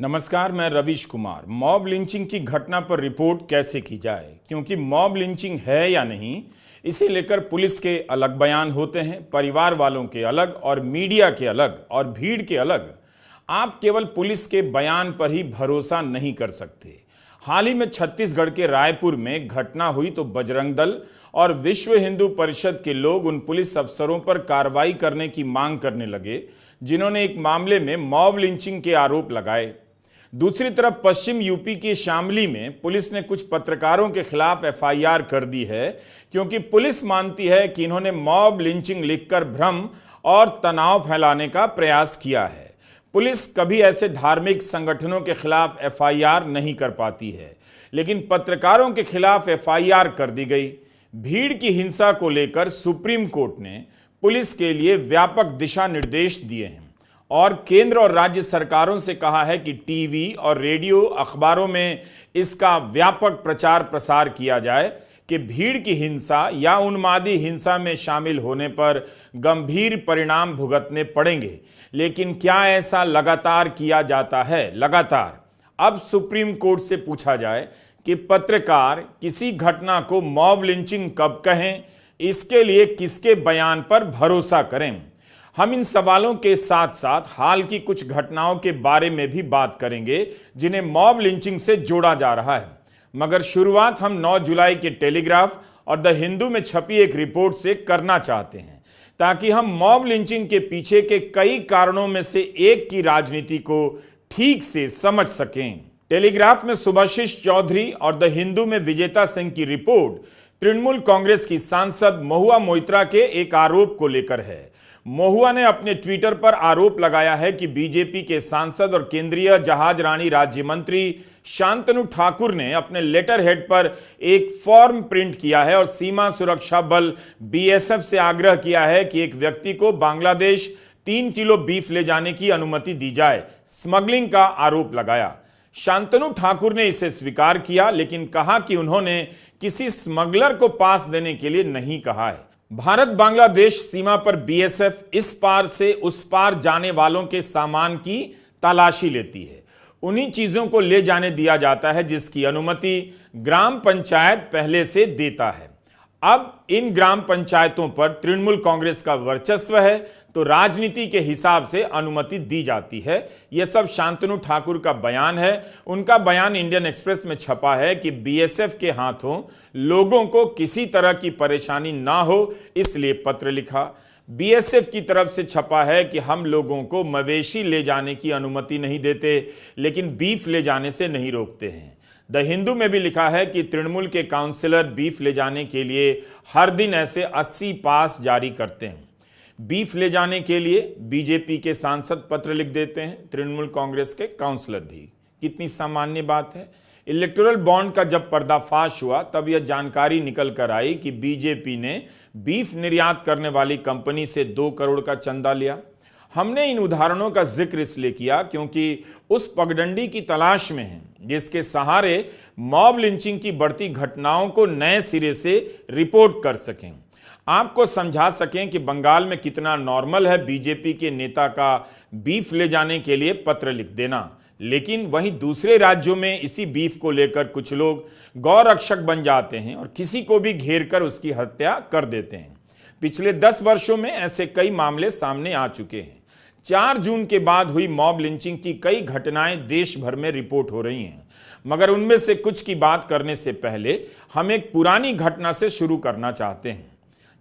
नमस्कार, मैं Ravish Kumar. Mob lynching की घटना पर रिपोर्ट कैसे की जाए, क्योंकि मॉब लिंचिंग है या नहीं, इसे लेकर पुलिस के अलग बयान होते हैं, परिवार वालों के अलग और मीडिया के अलग और भीड़ के अलग। आप केवल पुलिस के बयान पर ही भरोसा नहीं कर सकते। हाल ही में छत्तीसगढ़ के रायपुर में घटना हुई तो बजरंग दल और विश्व हिंदू परिषद के लोग उन पुलिस अफसरों पर कार्रवाई करने की मांग करने लगे जिन्होंने एक मामले में मॉब लिंचिंग के आरोप लगाए। दूसरी तरफ पश्चिम यूपी के शामली में पुलिस ने कुछ पत्रकारों के खिलाफ एफआईआर कर दी है, क्योंकि पुलिस मानती है कि इन्होंने मॉब लिंचिंग लिखकर भ्रम और तनाव फैलाने का प्रयास किया है। पुलिस कभी ऐसे धार्मिक संगठनों के खिलाफ एफआईआर नहीं कर पाती है, लेकिन पत्रकारों के खिलाफ एफआईआर कर दी गई। भीड़ की हिंसा को लेकर सुप्रीम कोर्ट ने पुलिस के लिए व्यापक दिशा निर्देश दिए हैं और केंद्र और राज्य सरकारों से कहा है कि टीवी और रेडियो अखबारों में इसका व्यापक प्रचार प्रसार किया जाए कि भीड़ की हिंसा या उन्मादी हिंसा में शामिल होने पर गंभीर परिणाम भुगतने पड़ेंगे। लेकिन क्या ऐसा लगातार किया जाता है? लगातार। अब सुप्रीम कोर्ट से पूछा जाए कि पत्रकार किसी घटना को मॉब लिंचिंग कब कहें, इसके लिए किसके बयान पर भरोसा करें। हम इन सवालों के साथ साथ हाल की कुछ घटनाओं के बारे में भी बात करेंगे जिन्हें मॉब लिंचिंग से जोड़ा जा रहा है। मगर शुरुआत हम 9 जुलाई के टेलीग्राफ और द हिंदू में छपी एक रिपोर्ट से करना चाहते हैं, ताकि हम मॉब लिंचिंग के पीछे के कई कारणों में से एक की राजनीति को ठीक से समझ सकें। टेलीग्राफ में सुभाषिष चौधरी और द हिंदू में विजेता सिंह की रिपोर्ट तृणमूल कांग्रेस की सांसद महुआ मोइत्रा के एक आरोप को लेकर है। महुआ ने अपने ट्विटर पर आरोप लगाया है कि बीजेपी के सांसद और केंद्रीय जहाज रानी राज्य मंत्री शांतनु ठाकुर ने अपने लेटर हेड पर एक फॉर्म प्रिंट किया है और सीमा सुरक्षा बल बीएसएफ से आग्रह किया है कि एक व्यक्ति को बांग्लादेश 3 किलो बीफ ले जाने की अनुमति दी जाए। स्मगलिंग का आरोप लगाया। शांतनु ठाकुर ने इसे स्वीकार किया, लेकिन कहा कि उन्होंने किसी स्मगलर को पास देने के लिए नहीं कहा है। भारत बांग्लादेश सीमा पर बीएसएफ इस पार से उस पार जाने वालों के सामान की तलाशी लेती है। उन्हीं चीजों को ले जाने दिया जाता है जिसकी अनुमति ग्राम पंचायत पहले से देता है। अब इन ग्राम पंचायतों पर तृणमूल कांग्रेस का वर्चस्व है, तो राजनीति के हिसाब से अनुमति दी जाती है। यह सब शांतनु ठाकुर का बयान है। उनका बयान इंडियन एक्सप्रेस में छपा है कि बीएसएफ के हाथों लोगों को किसी तरह की परेशानी ना हो, इसलिए पत्र लिखा। बीएसएफ की तरफ से छपा है कि हम लोगों को मवेशी ले जाने की अनुमति नहीं देते, लेकिन बीफ ले जाने से नहीं रोकते हैं। द हिंदू में भी लिखा है कि तृणमूल के काउंसिलर बीफ ले जाने के लिए हर दिन ऐसे 80 पास जारी करते हैं। बीफ ले जाने के लिए बीजेपी के सांसद पत्र लिख देते हैं, तृणमूल कांग्रेस के काउंसिलर भी। कितनी सामान्य बात है। इलेक्टोरल बॉन्ड का जब पर्दाफाश हुआ तब यह जानकारी निकल कर आई कि बीजेपी ने बीफ निर्यात करने वाली कंपनी से 2 करोड़ का चंदा लिया। हमने इन उदाहरणों का जिक्र इसलिए किया क्योंकि उस पगडंडी की तलाश में हैं जिसके सहारे मॉब लिंचिंग की बढ़ती घटनाओं को नए सिरे से रिपोर्ट कर सकें, आपको समझा सकें कि बंगाल में कितना नॉर्मल है बीजेपी के नेता का बीफ ले जाने के लिए पत्र लिख देना। लेकिन वहीं दूसरे राज्यों में इसी बीफ को लेकर कुछ लोग गौरक्षक बन जाते हैं और किसी को भी घेर कर उसकी हत्या कर देते हैं। पिछले 10 वर्षों में ऐसे कई मामले सामने आ चुके हैं। 4 जून के बाद हुई मॉब लिंचिंग की कई घटनाएं देश भर में रिपोर्ट हो रही हैं, मगर उनमें से कुछ की बात करने से पहले हम एक पुरानी घटना से शुरू करना चाहते हैं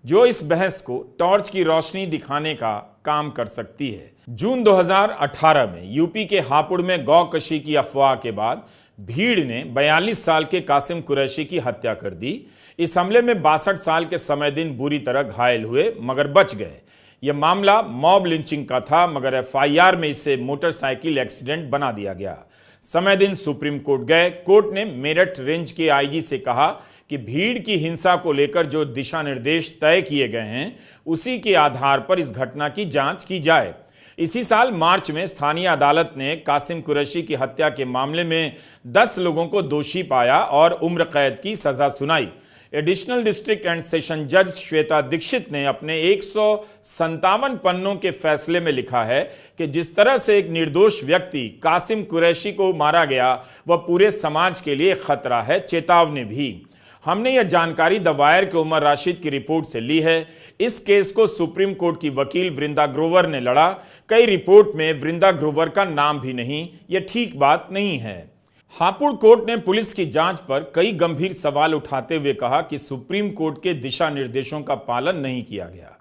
जो इस बहस को टॉर्च की रोशनी दिखाने का काम कर सकती है। जून 2018 में यूपी के हापुड़ में गौकशी की अफवाह के बाद भीड़ ने 42 साल के कासिम कुरैशी की हत्या कर दी। इस हमले में 62 साल के समय दिन बुरी तरह घायल हुए मगर बच गए। यह मामला मॉब लिंचिंग का था, मगर एफआईआर में इसे मोटरसाइकिल एक्सीडेंट बना दिया गया। समय दिन सुप्रीम कोर्ट गए। कोर्ट ने मेरठ रेंज के आईजी से कहा कि भीड़ की हिंसा को लेकर जो दिशा निर्देश तय किए गए हैं उसी के आधार पर इस घटना की जांच की जाए। इसी साल मार्च में स्थानीय अदालत ने कासिम कुरैशी की हत्या के मामले में 10 लोगों को दोषी पाया और उम्र कैद की सजा सुनाई। एडिशनल डिस्ट्रिक्ट एंड सेशन जज श्वेता दीक्षित ने अपने 157 पन्नों के फैसले में लिखा है कि जिस तरह से एक निर्दोष व्यक्ति कासिम कुरैशी को मारा गया वह पूरे समाज के लिए खतरा है, चेतावनी भी। हमने यह जानकारी द वायर के उमर राशिद की रिपोर्ट से ली है। इस केस को सुप्रीम कोर्ट की वकील वृंदा ग्रोवर ने लड़ा। कई रिपोर्ट में वृंदा ग्रोवर का नाम भी नहीं, यह ठीक बात नहीं है। हापुड़ कोर्ट ने पुलिस की जांच पर कई गंभीर सवाल उठाते हुए कहा कि सुप्रीम कोर्ट के दिशा निर्देशों का पालन नहीं किया गया।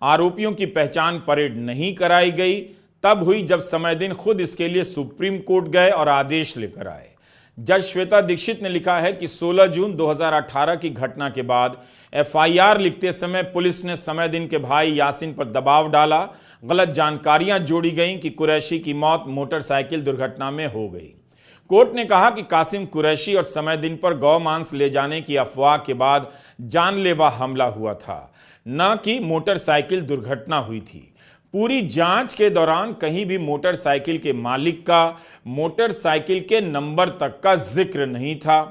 आरोपियों की पहचान परेड नहीं कराई गई, तब हुई जब समय दिन खुद इसके लिए सुप्रीम कोर्ट गए और आदेश लेकर आए। जज श्वेता दीक्षित ने लिखा है कि 16 जून 2018 की घटना के बाद एफआईआर लिखते समय पुलिस ने समय दिन के भाई यासीन पर दबाव डाला। गलत जानकारियां जोड़ी गईं कि कुरैशी की मौत मोटरसाइकिल दुर्घटना में हो गई। कोर्ट ने कहा कि कासिम कुरैशी और समय दिन पर गौ मांस ले जाने की अफवाह के बाद जानलेवा हमला हुआ था, न कि मोटरसाइकिल दुर्घटना हुई थी। पूरी जांच के दौरान कहीं भी मोटरसाइकिल के मालिक का, मोटरसाइकिल के नंबर तक का जिक्र नहीं था।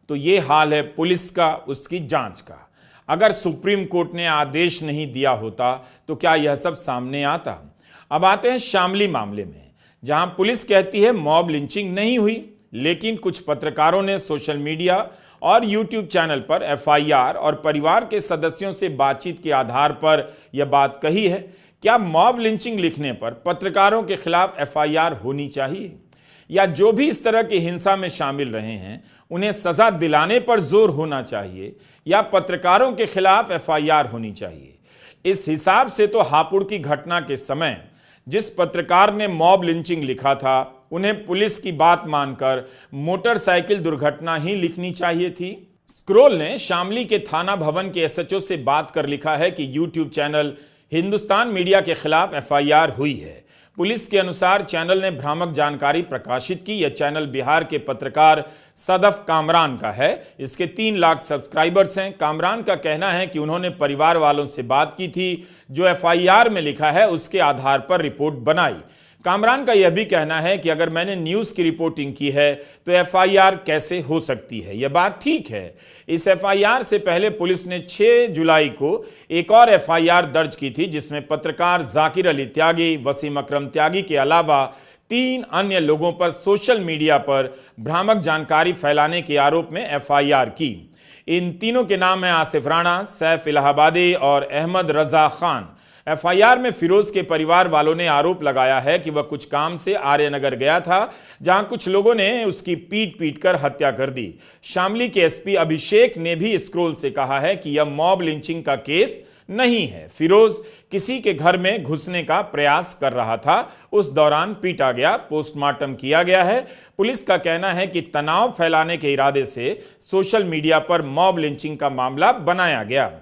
तो ये हाल है पुलिस का, उसकी जांच का। अगर सुप्रीम कोर्ट ने आदेश नहीं दिया होता तो क्या यह सब सामने आता? अब आते हैं शामली मामले में, जहां पुलिस कहती है मॉब लिंचिंग नहीं हुई, लेकिन कुछ पत्रकारों ने सोशल मीडिया और यूट्यूब चैनल पर एफआईआर और परिवार के सदस्यों से बातचीत के आधार पर यह बात कही है। क्या मॉब लिंचिंग लिखने पर पत्रकारों के खिलाफ एफआईआर होनी चाहिए, या जो भी इस तरह की हिंसा में शामिल रहे हैं उन्हें सजा दिलाने पर जोर होना चाहिए, या पत्रकारों के खिलाफ एफआईआर होनी चाहिए? इस हिसाब से तो हापुड़ की घटना के समय जिस पत्रकार ने मॉब लिंचिंग लिखा था उन्हें पुलिस की बात मानकर मोटरसाइकिल दुर्घटना ही लिखनी चाहिए थी। स्क्रोल ने शामली के थाना भवन के एसएचओ से बात कर लिखा है कि यूट्यूब चैनल हिंदुस्तान मीडिया के खिलाफ एफआईआर हुई है। पुलिस के अनुसार चैनल ने भ्रामक जानकारी प्रकाशित की। यह चैनल बिहार के पत्रकार सदफ कामरान का है। इसके 3 लाख सब्सक्राइबर्स हैं। कामरान का कहना है कि उन्होंने परिवार वालों से बात की थी, जो एफआईआर में लिखा है उसके आधार पर रिपोर्ट बनाई। कामरान का यह भी कहना है कि अगर मैंने न्यूज़ की रिपोर्टिंग की है तो एफआईआर कैसे हो सकती है? यह बात ठीक है। इस एफआईआर से पहले पुलिस ने 6 जुलाई को एक और एफआईआर दर्ज की थी, जिसमें पत्रकार जाकिर अली त्यागी, वसीम अकरम त्यागी के अलावा 3 अन्य लोगों पर सोशल मीडिया पर भ्रामक जानकारी फैलाने के आरोप में एफआईआर की। इन तीनों के नाम हैं आसिफ राणा, सैफ इलाहाबादी और अहमद रजा खान। एफआईआर में फिरोज के परिवार वालों ने आरोप लगाया है कि वह कुछ काम से आर्यनगर गया था, जहां कुछ लोगों ने उसकी पीट कर हत्या कर दी। शामली के एसपी अभिषेक ने भी स्क्रोल से कहा है कि यह मॉब लिंचिंग का केस नहीं है। फिरोज किसी के घर में घुसने का प्रयास कर रहा था, उस दौरान पीटा गया, पोस्टमार्टम किया गया है। पुलिस का कहना है कि तनाव फैलाने के इरादे से सोशल मीडिया पर मॉब लिंचिंग का मामला बनाया गया।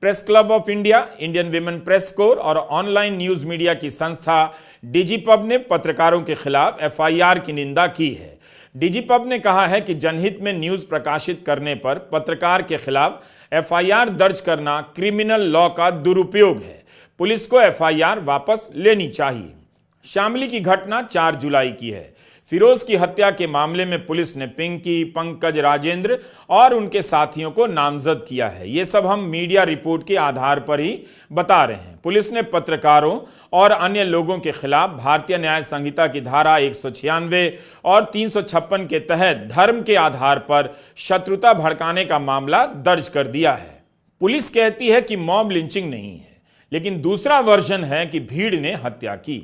Press club of India, Indian women press core और ऑनलाइन न्यूज मीडिया की संस्था डिजीपब ने पत्रकारों के खिलाफ एफआईआर की निंदा की है। डिजीपब ने कहा है कि जनहित में न्यूज प्रकाशित करने पर पत्रकार के खिलाफ एफआईआर दर्ज करना क्रिमिनल लॉ का दुरुपयोग है। पुलिस को एफआईआर वापस लेनी चाहिए। शामली की घटना 4 जुलाई की है। फिरोज की हत्या के मामले में पुलिस ने पिंकी, पंकज, राजेंद्र और उनके साथियों को नामजद किया है। ये सब हम मीडिया रिपोर्ट के आधार पर ही बता रहे हैं। पुलिस ने पत्रकारों और अन्य लोगों के खिलाफ भारतीय न्याय संहिता की धारा 196 और 356 के तहत धर्म के आधार पर शत्रुता भड़काने का मामला दर्ज कर दिया है। पुलिस कहती है कि मॉब लिंचिंग नहीं है, लेकिन दूसरा वर्जन है कि भीड़ ने हत्या की।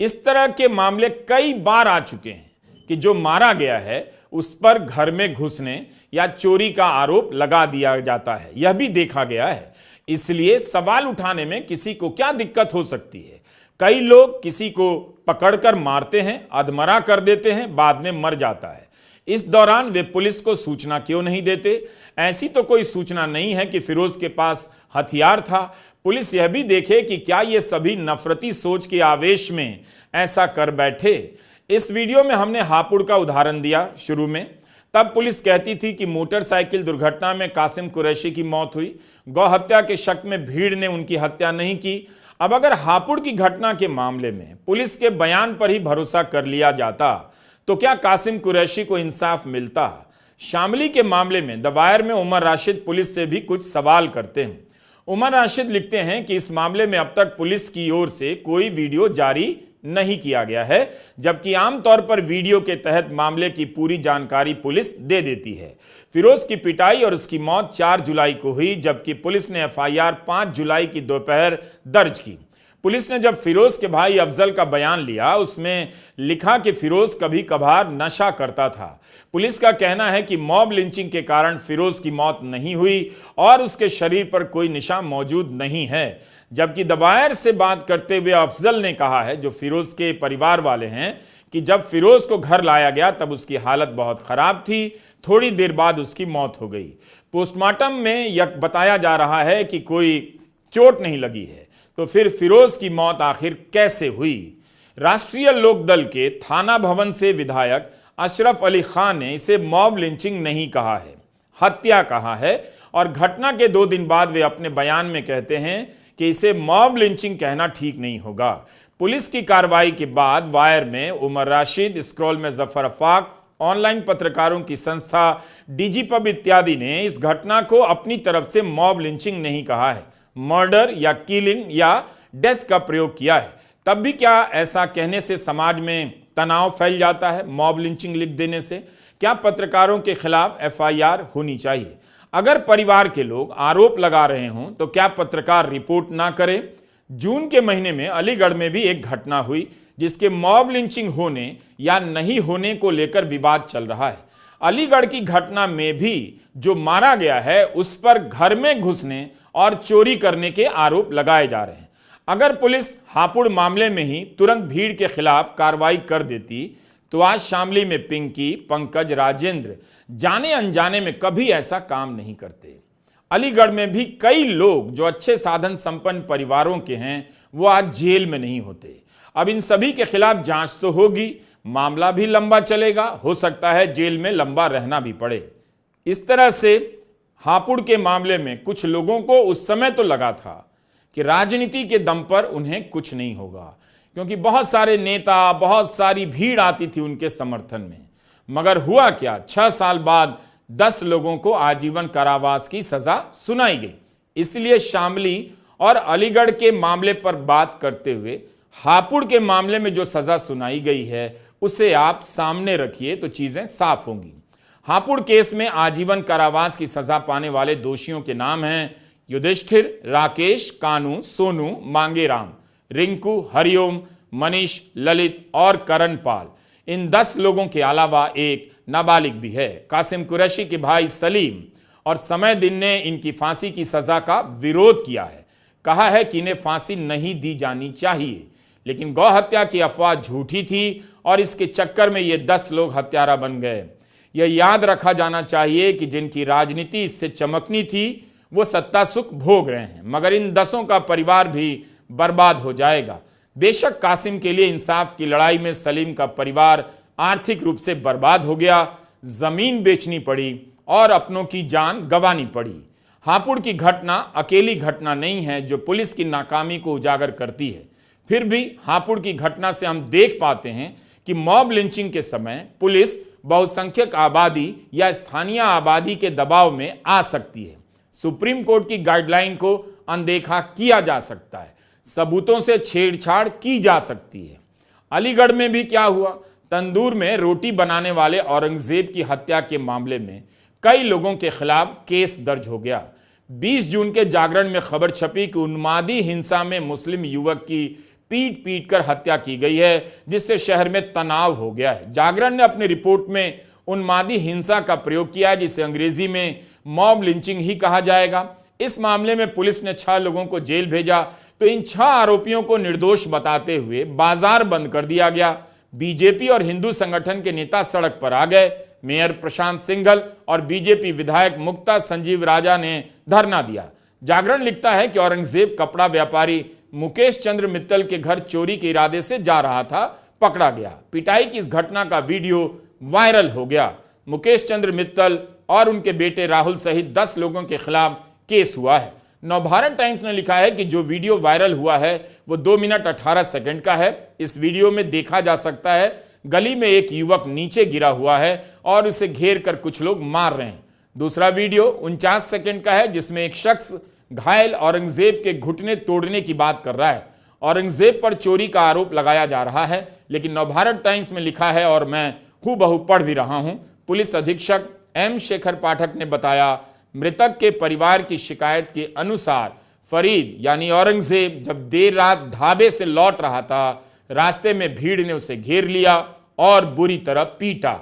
इस तरह के मामले कई बार आ चुके हैं कि जो मारा गया है उस पर घर में घुसने या चोरी का आरोप लगा दिया जाता है, यह भी देखा गया है। इसलिए सवाल उठाने में किसी को क्या दिक्कत हो सकती है? कई लोग किसी को पकड़कर मारते हैं, अधमरा कर देते हैं, बाद में मर जाता है। इस दौरान वे पुलिस को सूचना क्यों नहीं देते? ऐसी तो कोई सूचना नहीं है कि फिरोज के पास हथियार था। पुलिस यह भी देखे कि क्या ये सभी नफरती सोच के आवेश में ऐसा कर बैठे। इस वीडियो में हमने हापुड़ का उदाहरण दिया शुरू में। तब पुलिस कहती थी कि मोटरसाइकिल दुर्घटना में कासिम कुरैशी की मौत हुई, गौ हत्या के शक में भीड़ ने उनकी हत्या नहीं की। अब अगर हापुड़ की घटना के मामले में पुलिस के बयान पर ही भरोसा कर लिया जाता तो क्या कासिम कुरैशी को इंसाफ मिलता? शामली के मामले में द वायर में उमर राशिद पुलिस से भी कुछ सवाल करते हैं। उमर राशिद लिखते हैं कि इस मामले में अब तक पुलिस की ओर से कोई वीडियो जारी नहीं किया गया है, जबकि आमतौर पर वीडियो के तहत मामले की पूरी जानकारी पुलिस दे देती है। फिरोज की पिटाई और उसकी मौत 4 जुलाई को हुई, जबकि पुलिस ने एफआईआर 5 जुलाई की दोपहर दर्ज की। पुलिस ने जब फिरोज के भाई अफजल का बयान लिया, उसमें लिखा कि फिरोज कभी कभार नशा करता था। पुलिस का कहना है कि मॉब लिंचिंग के कारण फिरोज की मौत नहीं हुई और उसके शरीर पर कोई निशान मौजूद नहीं है। जबकि द वायर से बात करते हुए अफजल ने कहा है, जो फिरोज के परिवार वाले हैं, कि जब फिरोज को घर लाया गया तब उसकी हालत बहुत खराब थी, थोड़ी देर बाद उसकी मौत हो गई। पोस्टमार्टम में यह बताया जा रहा है कि कोई चोट नहीं लगी है, तो फिर फिरोज की मौत आखिर कैसे हुई? राष्ट्रीय लोकदल के थाना भवन से विधायक अशरफ अली खान ने इसे मॉब लिंचिंग नहीं कहा है, हत्या कहा है, और घटना के 2 दिन बाद वे अपने बयान में कहते हैं कि इसे मॉब लिंचिंग कहना ठीक नहीं होगा। पुलिस की कार्रवाई के बाद वायर में उमर राशिद, स्क्रॉल में जफर अफाक, ऑनलाइन पत्रकारों की संस्था डीजीपब इत्यादि ने इस घटना को अपनी तरफ से मॉब लिंचिंग नहीं कहा है, मर्डर या किलिंग या डेथ का प्रयोग किया है। तब भी क्या ऐसा कहने से समाज में तनाव फैल जाता है? मॉब लिंचिंग लिख देने से क्या पत्रकारों के खिलाफ एफआईआर होनी चाहिए? अगर परिवार के लोग आरोप लगा रहे हों तो क्या पत्रकार रिपोर्ट ना करें? जून के महीने में अलीगढ़ में भी एक घटना हुई जिसके मॉब लिंचिंग होने या नहीं होने को लेकर विवाद चल रहा है। अलीगढ़ की घटना में भी जो मारा गया है उस पर घर में घुसने और चोरी करने के आरोप लगाए जा रहे हैं। अगर पुलिस हापुड़ मामले में ही तुरंत भीड़ के खिलाफ कार्रवाई कर देती तो आज शामली में पिंकी, पंकज, राजेंद्र जाने अनजाने में कभी ऐसा काम नहीं करते। अलीगढ़ में भी कई लोग जो अच्छे साधन संपन्न परिवारों के हैं वो आज जेल में नहीं होते। अब इन सभी के खिलाफ जांच तो होगी, मामला भी लंबा चलेगा, हो सकता है जेल में लंबा रहना भी पड़े। इस तरह से हापुड़ के मामले में कुछ लोगों को उस समय तो लगा था कि राजनीति के दम पर उन्हें कुछ नहीं होगा, क्योंकि बहुत सारे नेता, बहुत सारी भीड़ आती थी उनके समर्थन में। मगर हुआ क्या? 6 साल बाद 10 लोगों को आजीवन कारावास की सजा सुनाई गई। इसलिए शामली और अलीगढ़ के मामले पर बात करते हुए हापुड़ के मामले में जो सजा सुनाई गई है उसे आप सामने रखिए तो चीजें साफ होंगी। हापुड़ केस में आजीवन कारावास की सजा पाने वाले दोषियों के नाम हैं युधिष्ठिर, राकेश, कानू, सोनू, मांगेराम, रिंकू, हरिओम, मनीष, ललित और करण पाल। इन 10 लोगों के अलावा एक नाबालिग भी है, कासिम कुरैशी के भाई सलीम, और समय दिन ने इनकी फांसी की सजा का विरोध किया है। कहा है कि इन्हें फांसी नहीं दी जानी चाहिए, लेकिन गौ हत्या की अफवाह झूठी थी और इसके चक्कर में ये 10 लोग हत्यारा बन गए। यह याद रखा जाना चाहिए कि जिनकी राजनीति इससे चमकनी थी वो सत्ता सुख भोग रहे हैं, मगर इन 10 का परिवार भी बर्बाद हो जाएगा। बेशक कासिम के लिए इंसाफ की लड़ाई में सलीम का परिवार आर्थिक रूप से बर्बाद हो गया, जमीन बेचनी पड़ी और अपनों की जान गंवानी पड़ी। हापुड़ की घटना अकेली घटना नहीं है जो पुलिस की नाकामी को उजागर करती है। फिर भी हापुड़ की घटना से हम देख पाते हैं कि मॉब लिंचिंग के समय पुलिस बहुसंख्यक आबादी या स्थानीय आबादी के दबाव में आ सकती है। सुप्रीम कोर्ट की गाइडलाइन को अनदेखा किया जा सकता है, सबूतों से छेड़छाड़ की जा सकती है। अलीगढ़ में भी क्या हुआ? तंदूर में रोटी बनाने वाले औरंगजेब की हत्या के मामले में कई लोगों के खिलाफ केस दर्ज हो गया। 20 जून के जागरण में खबर छपी कि उन्मादी हिंसा में मुस्लिम युवक की पीट पीट कर हत्या की गई है, जिससे शहर में तनाव हो गया है। जागरण ने अपनी रिपोर्ट में उन्मादी हिंसा का प्रयोग किया है, जिसे अंग्रेजी में मॉब लिंचिंग ही कहा जाएगा। इस मामले में पुलिस ने 6 लोगों को जेल भेजा तो इन 6 आरोपियों को निर्दोष बताते हुए बाजार बंद कर दिया गया। बीजेपी और हिंदू संगठन के नेता सड़क पर आ गए। मेयर प्रशांत सिंघल और बीजेपी विधायक मुक्ता संजीव राजा ने धरना दिया। जागरण लिखता है कि औरंगजेब कपड़ा व्यापारी मुकेश चंद्र मित्तल के घर चोरी के इरादे से जा रहा था, पकड़ा गया। पिटाई की इस घटना का वीडियो वायरल हो गया। मुकेश चंद्र मित्तल और उनके बेटे राहुल सहित 10 लोगों के खिलाफ केस हुआ है। नवभारत टाइम्स ने लिखा है कि जो वीडियो वायरल हुआ है वो 2 मिनट 18 सेकंड का है। इस वीडियो में देखा जा सकता है गली में एक युवक नीचे गिरा हुआ है और उसे घेर कर कुछ लोग मार रहे हैं। दूसरा वीडियो 49 सेकंड का है जिसमें एक शख्स घायल औरंगजेब के घुटने तोड़ने की बात कर रहा है। औरंगजेब पर चोरी का आरोप लगाया जा रहा है, लेकिन नवभारत टाइम्स में लिखा है और मैं हूबहू पढ़ भी रहा हूं। पुलिस अधीक्षक एम शेखर पाठक ने बताया, मृतक के परिवार की शिकायत के अनुसार फरीद यानी औरंगजेब जब देर रात ढाबे से लौट रहा था, रास्ते में भीड़ ने उसे घेर लिया और बुरी तरह पीटा।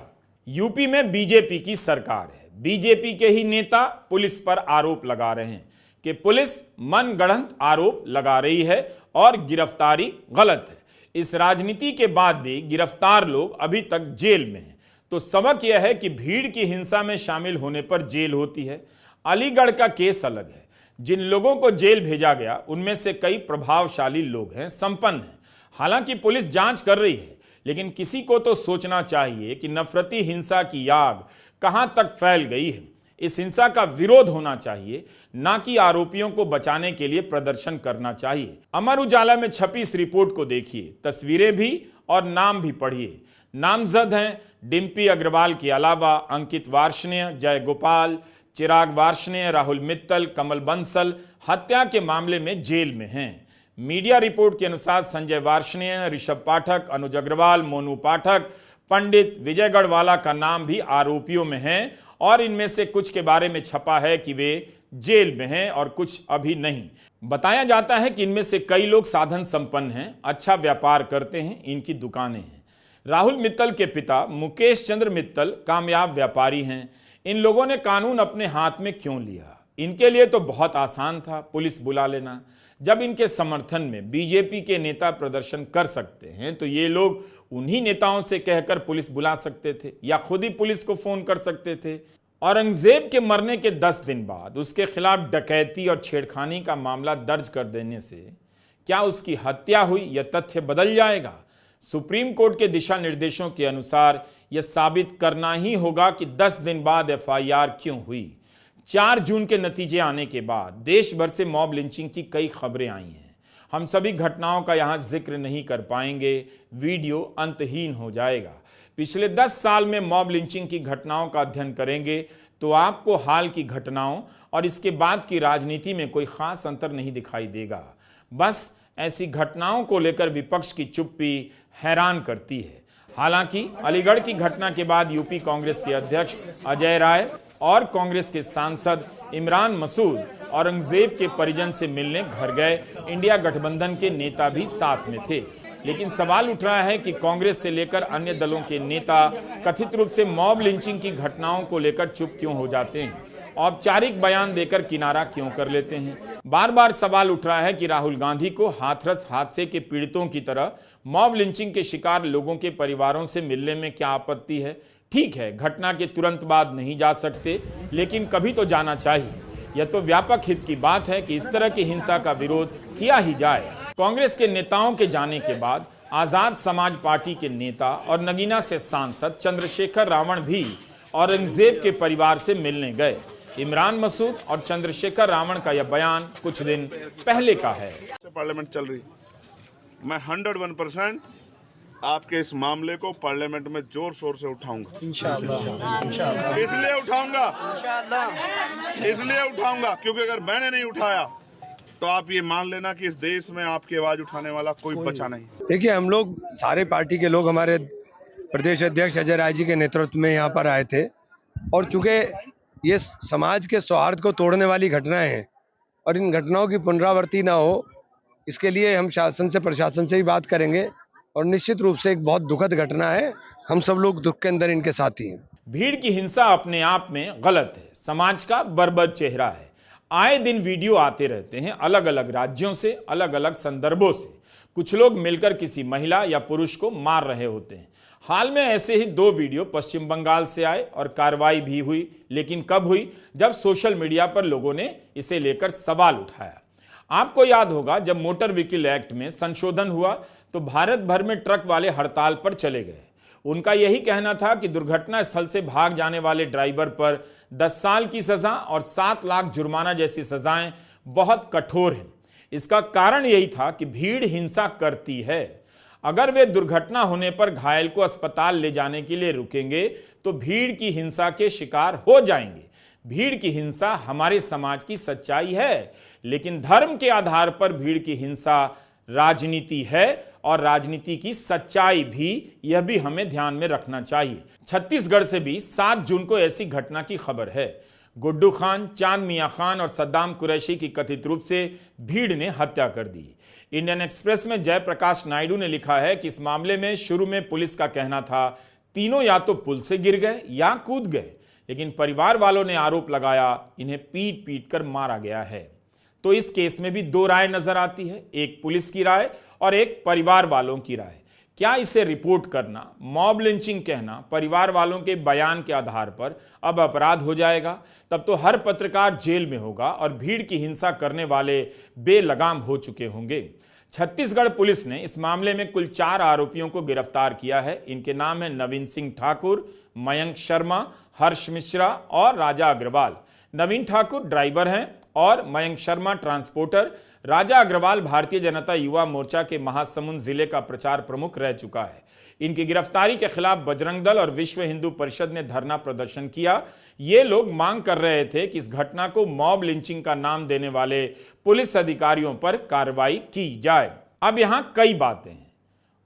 यूपी में बीजेपी की सरकार है। बीजेपी के ही नेता पुलिस पर आरोप लगा रहे हैं कि पुलिस मनगढ़ंत आरोप लगा रही है और गिरफ्तारी गलत है। इस राजनीति के बाद भी गिरफ्तार लोग अभी तक जेल में हैं। तो सबक यह है कि भीड़ की हिंसा में शामिल होने पर जेल होती है। अलीगढ़ का केस अलग है। जिन लोगों को जेल भेजा गया उनमें से कई प्रभावशाली लोग हैं, संपन्न हैं। हालांकि पुलिस जांच कर रही है, लेकिन किसी को तो सोचना चाहिए कि नफरती हिंसा की आग कहां तक फैल गई है। इस हिंसा का विरोध होना चाहिए, ना कि आरोपियों को बचाने के लिए प्रदर्शन करना चाहिए। अमर उजाला में छपी इस रिपोर्ट को देखिए, तस्वीरें भी और नाम भी पढ़िए। नामजद हैं डिम्पी अग्रवाल के अलावा अंकित वार्ष्णेय, जय गोपाल, चिराग वार्ष्णेय, राहुल मित्तल, कमल बंसल हत्या के मामले में जेल में हैं। मीडिया रिपोर्ट के अनुसार संजय वार्ष्णेय, ऋषभ पाठक, अनुज अग्रवाल, मोनू पाठक, पंडित विजय गढ़वाला का नाम भी आरोपियों में है और इनमें से कुछ के बारे में छपा है कि वे जेल में हैं और कुछ अभी नहीं। बताया जाता है कि इनमें से कई लोग साधन संपन्न हैं, अच्छा व्यापार करते हैं, इनकी दुकानें हैं। राहुल मित्तल के पिता मुकेश चंद्र मित्तल कामयाब व्यापारी हैं। इन लोगों ने कानून अपने हाथ में क्यों लिया? इनके लिए तो बहुत आसान था पुलिस बुला लेना। जब इनके समर्थन में बीजेपी के नेता प्रदर्शन कर सकते हैं तो ये लोग उन्हीं नेताओं से कहकर पुलिस बुला सकते थे या खुद ही पुलिस को फोन कर सकते थे। औरंगजेब के मरने के 10 दिन बाद उसके खिलाफ डकैती और छेड़खानी का मामला दर्ज कर देने से क्या उसकी हत्या हुई, यह तथ्य बदल जाएगा? सुप्रीम कोर्ट के दिशा निर्देशों के अनुसार यह साबित करना ही होगा कि 10 दिन बाद एफआईआर क्यों हुई। 4 जून के नतीजे आने के बाद देश भर से मॉब लिंचिंग की कई खबरें आई हैं। हम सभी घटनाओं का यहां जिक्र नहीं कर पाएंगे, वीडियो अंतहीन हो जाएगा। पिछले 10 साल में मॉब लिंचिंग की घटनाओं का अध्ययन करेंगे तो आपको हाल की घटनाओं और इसके बाद की राजनीति में कोई खास अंतर नहीं दिखाई देगा। बस ऐसी घटनाओं को लेकर विपक्ष की चुप्पी हैरान करती है। हालांकि अलीगढ़ की घटना के बाद यूपी कांग्रेस के अध्यक्ष अजय राय और कांग्रेस के सांसद इमरान मसूद औरंगजेब के परिजन से मिलने घर गए। इंडिया गठबंधन के नेता भी साथ में थे, लेकिन सवाल उठ रहा है कि कांग्रेस से लेकर अन्य दलों के नेता कथित रूप से मॉब लिंचिंग की घटनाओं को लेकर चुप क्यों हो जाते हैं, औपचारिक बयान देकर किनारा क्यों कर लेते हैं। बार बार सवाल उठ रहा है कि राहुल गांधी को हाथरस हादसे के पीड़ितों की तरह मॉब लिंचिंग के शिकार लोगों के परिवारों से मिलने में क्या आपत्ति है। ठीक है, घटना के तुरंत बाद नहीं जा सकते, लेकिन कभी तो जाना चाहिए। यह तो व्यापक हित की बात है कि इस तरह की हिंसा का विरोध किया ही जाए। कांग्रेस के नेताओं के जाने के बाद आजाद समाज पार्टी के नेता और नगीना से सांसद चंद्रशेखर रावण भी औरंगजेब के परिवार से मिलने गए। इमरान मसूद और चंद्रशेखर रावण का यह बयान कुछ दिन पहले का है। पार्लियामेंट चल रही, मैं 101% आपके इस मामले को पार्लियामेंट में जोर शोर से उठाऊंगा। इंशाअल्लाह। इसलिए उठाऊंगा क्योंकि अगर मैंने नहीं उठाया तो आप ये मान लेना कि इस देश में आपकी आवाज उठाने वाला कोई बचा नहीं। देखिए, हम लोग सारे पार्टी के लोग हमारे प्रदेश अध्यक्ष अजय राय जी के नेतृत्व में यहाँ पर आए थे और चूंकि ये समाज के सौहार्द को तोड़ने वाली घटनाएं हैं और इन घटनाओं की पुनरावृत्ति ना हो, इसके लिए हम शासन से प्रशासन से ही बात करेंगे और निश्चित रूप से एक बहुत दुखद घटना है। हम सब लोग दुख के अंदर इनके साथी हैं। भीड़ की हिंसा अपने आप में गलत है, समाज का बर्बर चेहरा है। आए दिन वीडियो आते रहते हैं अलग अलग राज्यों से, अलग अलग संदर्भों से। कुछ लोग मिलकर किसी महिला या पुरुष को मार रहे होते हैं। हाल में ऐसे ही 2 वीडियो पश्चिम बंगाल से आए और कार्रवाई भी हुई, लेकिन कब हुई? जब सोशल मीडिया पर लोगों ने इसे लेकर सवाल उठाया। आपको याद होगा जब मोटर व्हीकल एक्ट में संशोधन हुआ तो भारत भर में ट्रक वाले हड़ताल पर चले गए। उनका यही कहना था कि दुर्घटना स्थल से भाग जाने वाले ड्राइवर पर 10 साल की सजा और 7 लाख जुर्माना जैसी सजाएं बहुत कठोर हैं। इसका कारण यही था कि भीड़ हिंसा करती है। अगर वे दुर्घटना होने पर घायल को अस्पताल ले जाने के लिए रुकेंगे तो भीड़ की हिंसा के शिकार हो जाएंगे। भीड़ की हिंसा हमारे समाज की सच्चाई है, लेकिन धर्म के आधार पर भीड़ की हिंसा राजनीति है और राजनीति की सच्चाई भी, यह भी हमें ध्यान में रखना चाहिए। छत्तीसगढ़ से भी 7 जून को ऐसी घटना की खबर है। गुड्डू खान, चांद मियां खान और सद्दाम कुरैशी की कथित रूप से भीड़ ने हत्या कर दी। इंडियन एक्सप्रेस में जयप्रकाश नायडू ने लिखा है कि इस मामले में शुरू में पुलिस का कहना था तीनों या तो पुल से गिर गए या कूद गए, लेकिन परिवार वालों ने आरोप लगाया इन्हें पीट पीट कर मारा गया है। तो इस केस में भी 2 राय नजर आती है, एक पुलिस की राय और एक परिवार वालों की राय। क्या इसे रिपोर्ट करना, मॉब लिंचिंग कहना परिवार वालों के बयान के आधार पर अब अपराध हो जाएगा? तब तो हर पत्रकार जेल में होगा और भीड़ की हिंसा करने वाले बेलगाम हो चुके होंगे। छत्तीसगढ़ पुलिस ने इस मामले में कुल 4 आरोपियों को गिरफ्तार किया है। इनके नाम है नवीन सिंह ठाकुर, मयंक शर्मा, हर्ष मिश्रा और राजा अग्रवाल। नवीन ठाकुर ड्राइवर हैं और मयंक शर्मा ट्रांसपोर्टर। राजा अग्रवाल भारतीय जनता युवा मोर्चा के महासमुंद जिले का प्रचार प्रमुख रह चुका है। इनकी गिरफ्तारी के खिलाफ बजरंग दल और विश्व हिंदू परिषद ने धरना प्रदर्शन किया। ये लोग मांग कर रहे थे कि इस घटना को मॉब लिंचिंग का नाम देने वाले पुलिस अधिकारियों पर कार्रवाई की जाए। अब यहां कई बातें हैं।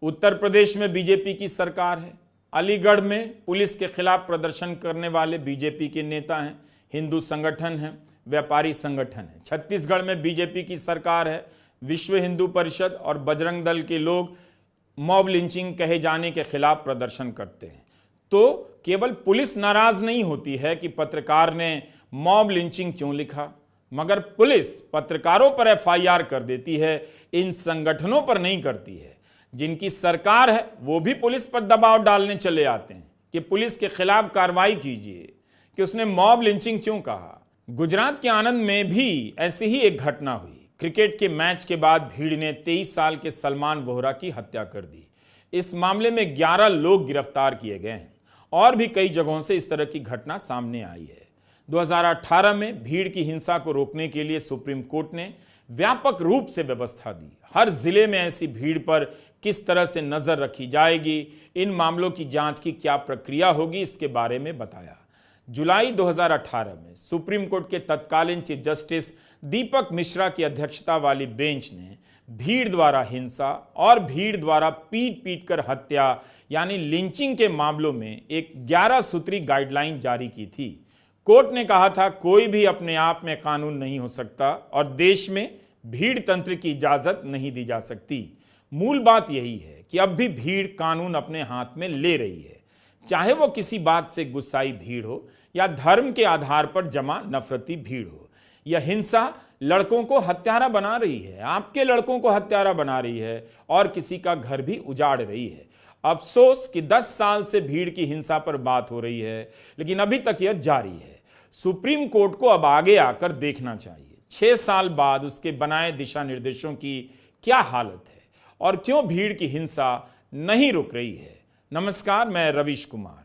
उत्तर प्रदेश में बीजेपी की सरकार है, अलीगढ़ में पुलिस के खिलाफ प्रदर्शन करने वाले बीजेपी के नेता हैं, हिंदू संगठन हैं, व्यापारी संगठन है। छत्तीसगढ़ में बीजेपी की सरकार है, विश्व हिंदू परिषद और बजरंग दल के लोग मॉब लिंचिंग कहे जाने के खिलाफ प्रदर्शन करते हैं। तो केवल पुलिस नाराज नहीं होती है कि पत्रकार ने मॉब लिंचिंग क्यों लिखा, मगर पुलिस पत्रकारों पर एफआईआर कर देती है, इन संगठनों पर नहीं करती है। जिनकी सरकार है वो भी पुलिस पर दबाव डालने चले आते हैं कि पुलिस के खिलाफ कार्रवाई कीजिए कि उसने मॉब लिंचिंग क्यों कहा। गुजरात के आनंद में भी ऐसी ही एक घटना हुई। क्रिकेट के मैच के बाद भीड़ ने 23 साल के सलमान वोहरा की हत्या कर दी। इस मामले में 11 लोग गिरफ्तार किए गए हैं और भी कई जगहों से इस तरह की घटना सामने आई है। 2018 में भीड़ की हिंसा को रोकने के लिए सुप्रीम कोर्ट ने व्यापक रूप से व्यवस्था दी। हर जिले में ऐसी भीड़ पर किस तरह से नजर रखी जाएगी, इन मामलों की जांच की क्या प्रक्रिया होगी, इसके बारे में बताया। जुलाई 2018 में सुप्रीम कोर्ट के तत्कालीन चीफ जस्टिस दीपक मिश्रा की अध्यक्षता वाली बेंच ने भीड़ द्वारा हिंसा और भीड़ द्वारा पीट पीट कर हत्या यानी लिंचिंग के मामलों में एक 11 सूत्री गाइडलाइन जारी की थी। कोर्ट ने कहा था कोई भी अपने आप में कानून नहीं हो सकता और देश में भीड़ तंत्र की इजाजत नहीं दी जा सकती। मूल बात यही है कि अब भी भीड़ कानून अपने हाथ में ले रही है, चाहे वो किसी बात से गुस्साई भीड़ हो या धर्म के आधार पर जमा नफरती भीड़ हो। यह हिंसा लड़कों को हत्यारा बना रही है, आपके लड़कों को हत्यारा बना रही है और किसी का घर भी उजाड़ रही है। अफसोस कि 10 साल से भीड़ की हिंसा पर बात हो रही है, लेकिन अभी तक यह जारी है। सुप्रीम कोर्ट को अब आगे आकर देखना चाहिए 6 साल बाद उसके बनाए दिशा निर्देशों की क्या हालत है और क्यों भीड़ की हिंसा नहीं रुक रही है। नमस्कार, मैं रवीश कुमार।